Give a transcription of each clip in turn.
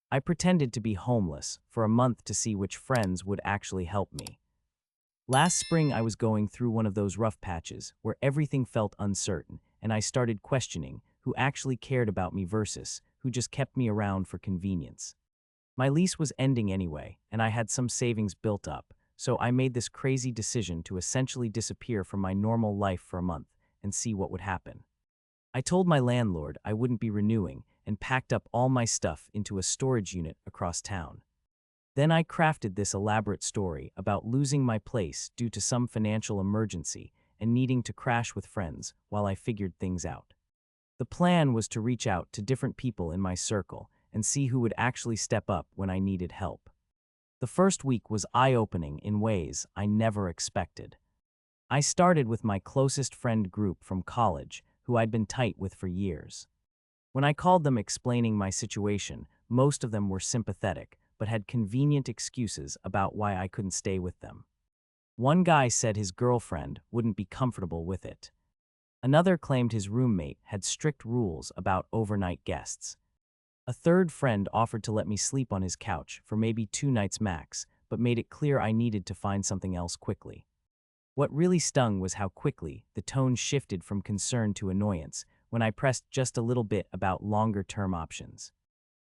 I pretended to be homeless for a month to see which friends would actually help me. Last spring, I was going through one of those rough patches where everything felt uncertain, and I started questioning who actually cared about me versus who just kept me around for convenience. My lease was ending anyway, and I had some savings built up, so I made this crazy decision to essentially disappear from my normal life for a month and see what would happen. I told my landlord I wouldn't be renewing and packed up all my stuff into a storage unit across town. Then I crafted this elaborate story about losing my place due to some financial emergency and needing to crash with friends while I figured things out. The plan was to reach out to different people in my circle and see who would actually step up when I needed help. The first week was eye-opening in ways I never expected. I started with my closest friend group from college, who I'd been tight with for years. When I called them explaining my situation, most of them were sympathetic, but had convenient excuses about why I couldn't stay with them. One guy said his girlfriend wouldn't be comfortable with it. Another claimed his roommate had strict rules about overnight guests. A third friend offered to let me sleep on his couch for maybe 2 nights max, but made it clear I needed to find something else quickly. What really stung was how quickly the tone shifted from concern to annoyance when I pressed just a little bit about longer-term options.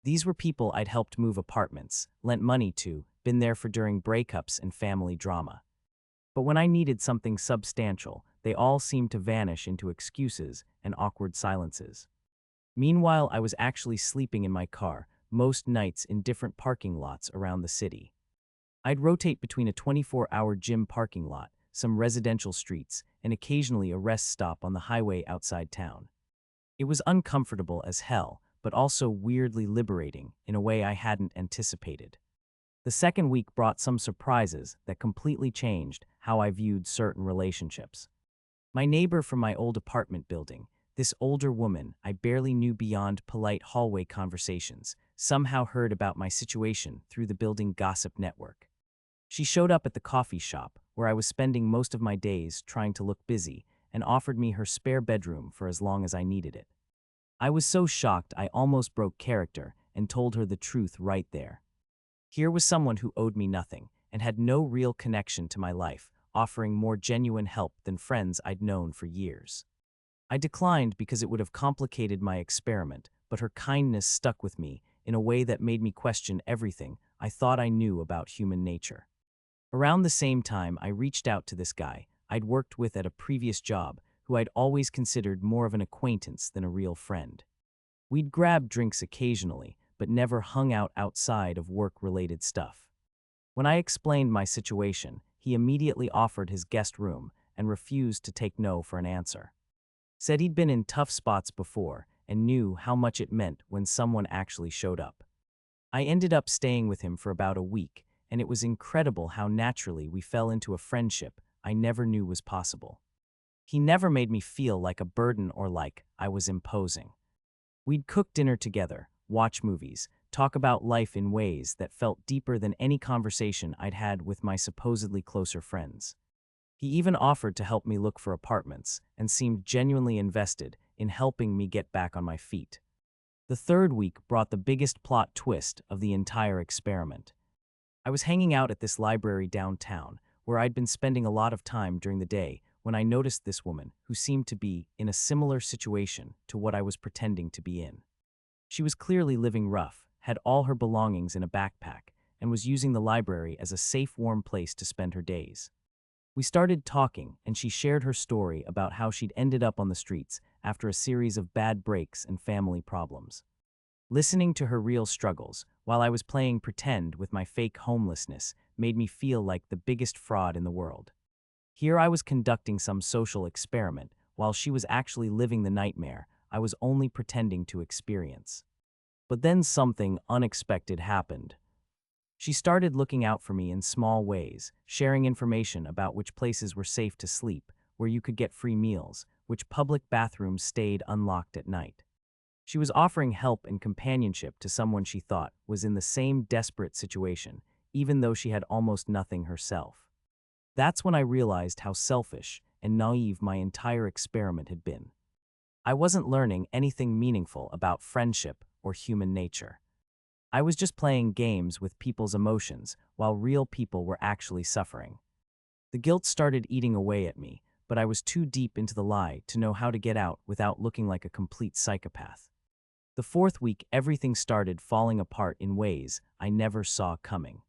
These were people I'd helped move apartments, lent money to, been there for during breakups and family drama. But when I needed something substantial, they all seemed to vanish into excuses and awkward silences. Meanwhile, I was actually sleeping in my car, most nights in different parking lots around the city. I'd rotate between a 24-hour gym parking lot, some residential streets, and occasionally a rest stop on the highway outside town. It was uncomfortable as hell, but also weirdly liberating in a way I hadn't anticipated. The second week brought some surprises that completely changed how I viewed certain relationships. My neighbor from my old apartment building, this older woman I barely knew beyond polite hallway conversations, somehow heard about my situation through the building gossip network. She showed up at the coffee shop, where I was spending most of my days trying to look busy, and offered me her spare bedroom for as long as I needed it. I was so shocked I almost broke character and told her the truth right there. Here was someone who owed me nothing and had no real connection to my life, offering more genuine help than friends I'd known for years. I declined because it would have complicated my experiment, but her kindness stuck with me in a way that made me question everything I thought I knew about human nature. Around the same time, I reached out to this guy I'd worked with at a previous job who I'd always considered more of an acquaintance than a real friend. We'd grab drinks occasionally, but never hung out outside of work-related stuff. When I explained my situation, he immediately offered his guest room and refused to take no for an answer. Said he'd been in tough spots before and knew how much it meant when someone actually showed up. I ended up staying with him for about a week, and it was incredible how naturally we fell into a friendship I never knew was possible. He never made me feel like a burden or like I was imposing. We'd cook dinner together, watch movies, talk about life in ways that felt deeper than any conversation I'd had with my supposedly closer friends. He even offered to help me look for apartments and seemed genuinely invested in helping me get back on my feet. The third week brought the biggest plot twist of the entire experiment. I was hanging out at this library downtown, where I'd been spending a lot of time during the day when I noticed this woman who seemed to be in a similar situation to what I was pretending to be in. She was clearly living rough, had all her belongings in a backpack, and was using the library as a safe, warm place to spend her days. We started talking, and she shared her story about how she'd ended up on the streets after a series of bad breaks and family problems. Listening to her real struggles, while I was playing pretend with my fake homelessness, made me feel like the biggest fraud in the world. Here I was conducting some social experiment, while she was actually living the nightmare I was only pretending to experience. But then something unexpected happened. She started looking out for me in small ways, sharing information about which places were safe to sleep, where you could get free meals, which public bathrooms stayed unlocked at night. She was offering help and companionship to someone she thought was in the same desperate situation, even though she had almost nothing herself. That's when I realized how selfish and naive my entire experiment had been. I wasn't learning anything meaningful about friendship or human nature. I was just playing games with people's emotions while real people were actually suffering. The guilt started eating away at me, but I was too deep into the lie to know how to get out without looking like a complete psychopath. The fourth week, everything started falling apart in ways I never saw coming.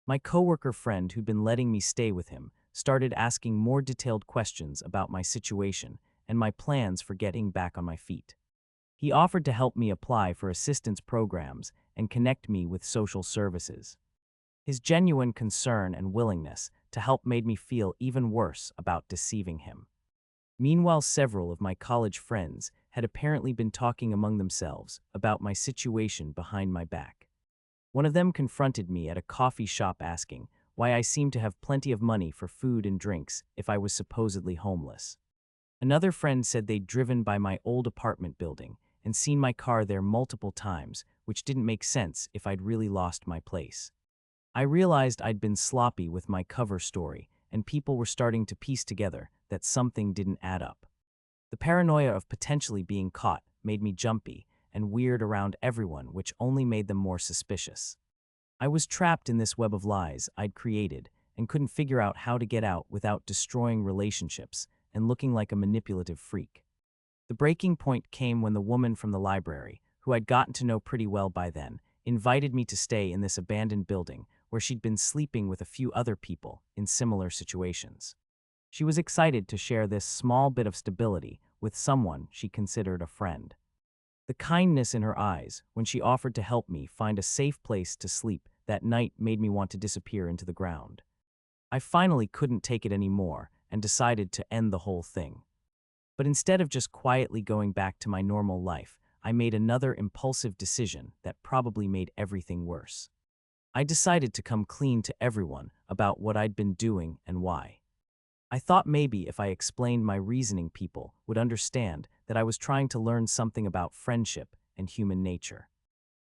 My coworker friend who'd been letting me stay with him started asking more detailed questions about my situation and my plans for getting back on my feet. He offered to help me apply for assistance programs and connect me with social services. His genuine concern and willingness to help made me feel even worse about deceiving him. Meanwhile, several of my college friends had apparently been talking among themselves about my situation behind my back. One of them confronted me at a coffee shop asking why I seemed to have plenty of money for food and drinks if I was supposedly homeless. Another friend said they'd driven by my old apartment building and seen my car there multiple times, which didn't make sense if I'd really lost my place. I realized I'd been sloppy with my cover story, and people were starting to piece together that something didn't add up. The paranoia of potentially being caught made me jumpy and weird around everyone, which only made them more suspicious. I was trapped in this web of lies I'd created and couldn't figure out how to get out without destroying relationships and looking like a manipulative freak. The breaking point came when the woman from the library, who I'd gotten to know pretty well by then, invited me to stay in this abandoned building where she'd been sleeping with a few other people in similar situations. She was excited to share this small bit of stability with someone she considered a friend. The kindness in her eyes when she offered to help me find a safe place to sleep that night made me want to disappear into the ground. I finally couldn't take it anymore and decided to end the whole thing. But instead of just quietly going back to my normal life, I made another impulsive decision that probably made everything worse. I decided to come clean to everyone about what I'd been doing and why. I thought maybe if I explained my reasoning, people would understand that I was trying to learn something about friendship and human nature.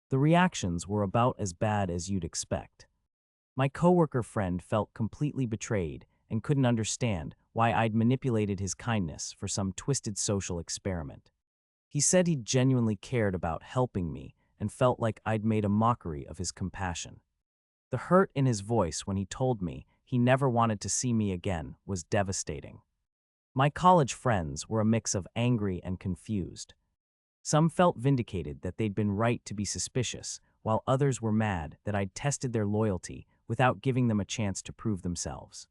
The reactions were about as bad as you'd expect. My coworker friend felt completely betrayed and couldn't understand why I'd manipulated his kindness for some twisted social experiment. He said he genuinely cared about helping me and felt like I'd made a mockery of his compassion. The hurt in his voice when he told me he never wanted to see me again was devastating. My college friends were a mix of angry and confused. Some felt vindicated that they'd been right to be suspicious, while others were mad that I'd tested their loyalty without giving them a chance to prove themselves.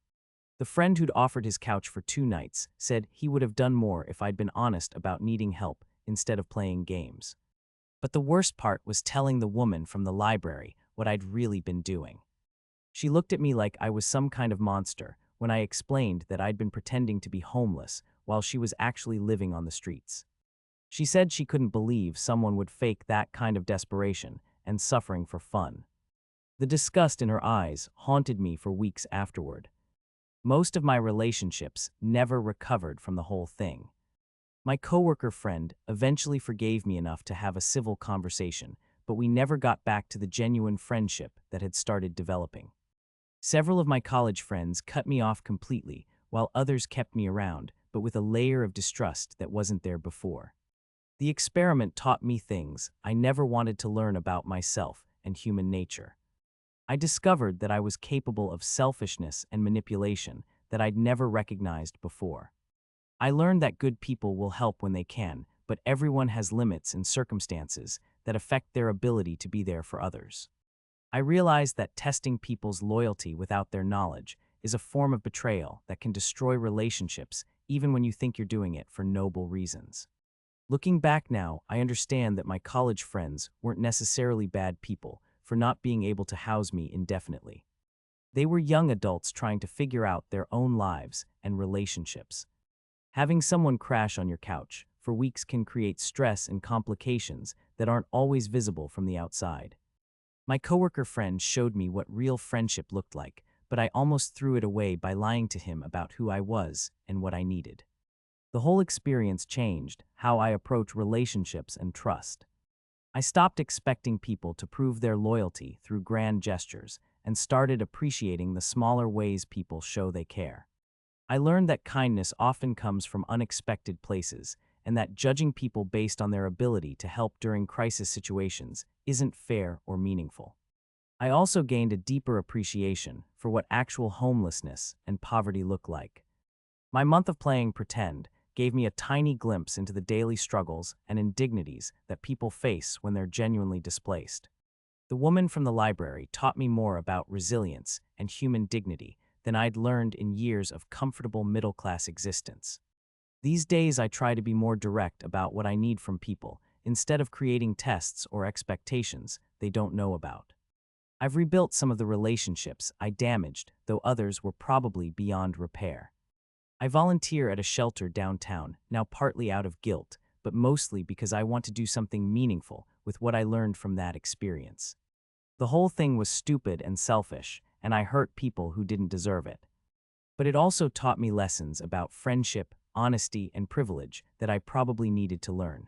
The friend who'd offered his couch for 2 nights said he would have done more if I'd been honest about needing help instead of playing games. But the worst part was telling the woman from the library what I'd really been doing. She looked at me like I was some kind of monster when I explained that I'd been pretending to be homeless while she was actually living on the streets. She said she couldn't believe someone would fake that kind of desperation and suffering for fun. The disgust in her eyes haunted me for weeks afterward. Most of my relationships never recovered from the whole thing. My coworker friend eventually forgave me enough to have a civil conversation, but we never got back to the genuine friendship that had started developing. Several of my college friends cut me off completely, while others kept me around, but with a layer of distrust that wasn't there before. The experiment taught me things I never wanted to learn about myself and human nature. I discovered that I was capable of selfishness and manipulation that I'd never recognized before. I learned that good people will help when they can, but everyone has limits and circumstances that affect their ability to be there for others. I realized that testing people's loyalty without their knowledge is a form of betrayal that can destroy relationships even when you think you're doing it for noble reasons. Looking back now, I understand that my college friends weren't necessarily bad people for not being able to house me indefinitely. They were young adults trying to figure out their own lives and relationships. Having someone crash on your couch for weeks can create stress and complications that aren't always visible from the outside. My coworker friend showed me what real friendship looked like, but I almost threw it away by lying to him about who I was and what I needed. The whole experience changed how I approach relationships and trust. I stopped expecting people to prove their loyalty through grand gestures and started appreciating the smaller ways people show they care. I learned that kindness often comes from unexpected places and that judging people based on their ability to help during crisis situations isn't fair or meaningful. I also gained a deeper appreciation for what actual homelessness and poverty look like. My month of playing pretend gave me a tiny glimpse into the daily struggles and indignities that people face when they're genuinely displaced. The woman from the library taught me more about resilience and human dignity than I'd learned in years of comfortable middle-class existence. These days, I try to be more direct about what I need from people, instead of creating tests or expectations they don't know about. I've rebuilt some of the relationships I damaged, though others were probably beyond repair. I volunteer at a shelter downtown, now partly out of guilt, but mostly because I want to do something meaningful with what I learned from that experience. The whole thing was stupid and selfish, and I hurt people who didn't deserve it. But it also taught me lessons about friendship, honesty, and privilege that I probably needed to learn.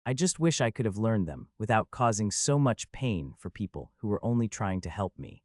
I just wish I could have learned them without causing so much pain for people who were only trying to help me.